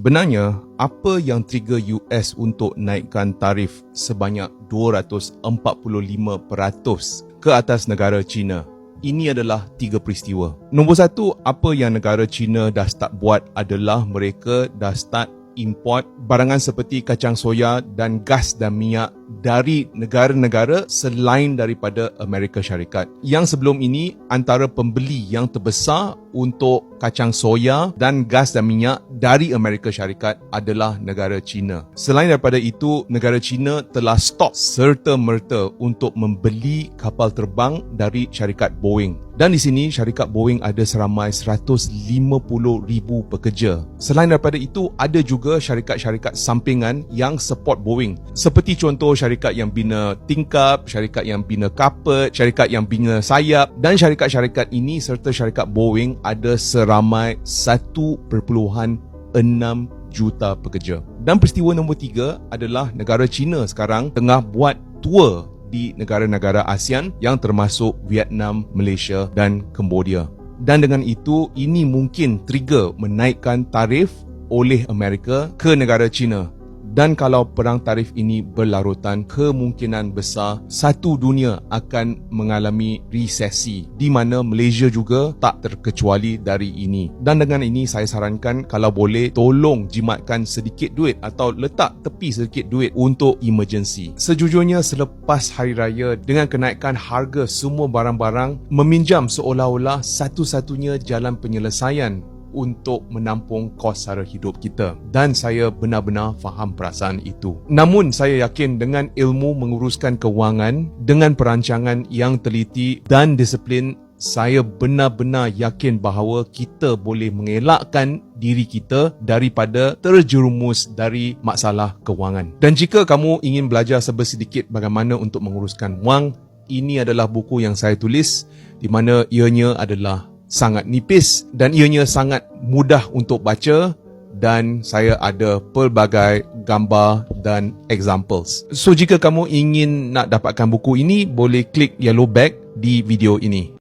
Sebenarnya, apa yang trigger US untuk naikkan tarif sebanyak 245% ke atas negara China? Ini adalah 3 peristiwa. Nombor 1, apa yang negara China dah start buat adalah mereka dah start import barangan seperti kacang soya dan gas dan minyak dari negara-negara selain daripada Amerika Syarikat. Yang sebelum ini, antara pembeli yang terbesar untuk kacang soya dan gas dan minyak dari Amerika Syarikat adalah negara China. Selain daripada itu, negara China telah stop serta-merta untuk membeli kapal terbang dari syarikat Boeing. Dan di sini, syarikat Boeing ada seramai 150,000 pekerja. Selain daripada itu, ada juga syarikat-syarikat sampingan yang support Boeing. Seperti contoh syarikat yang bina tingkap, syarikat yang bina kapet, syarikat yang bina sayap, dan syarikat-syarikat ini serta syarikat Boeing ada seramai 1.6 juta pekerja. Dan peristiwa nombor 3 adalah negara China sekarang tengah buat tour di negara-negara ASEAN yang termasuk Vietnam, Malaysia dan Cambodia. Dan dengan itu, ini mungkin trigger menaikkan tarif oleh Amerika ke negara China. Dan kalau perang tarif ini berlarutan, kemungkinan besar satu dunia akan mengalami resesi, di mana Malaysia juga tak terkecuali dari ini. Dan dengan ini saya sarankan kalau boleh tolong jimatkan sedikit duit atau letak tepi sedikit duit untuk emergency. Sejujurnya selepas Hari Raya dengan kenaikan harga semua barang-barang, meminjam seolah-olah satu-satunya jalan penyelesaian untuk menampung kos sara hidup kita, dan saya benar-benar faham perasaan itu. Namun saya yakin dengan ilmu menguruskan kewangan, dengan perancangan yang teliti dan disiplin, saya benar-benar yakin bahawa kita boleh mengelakkan diri kita daripada terjerumus dari masalah kewangan. Dan jika kamu ingin belajar sebersedikit bagaimana untuk menguruskan wang, ini adalah buku yang saya tulis, di mana ianya adalah sangat nipis dan ianya sangat mudah untuk baca, dan saya ada pelbagai gambar dan examples. So jika kamu ingin nak dapatkan buku ini, boleh klik yellow back di video ini.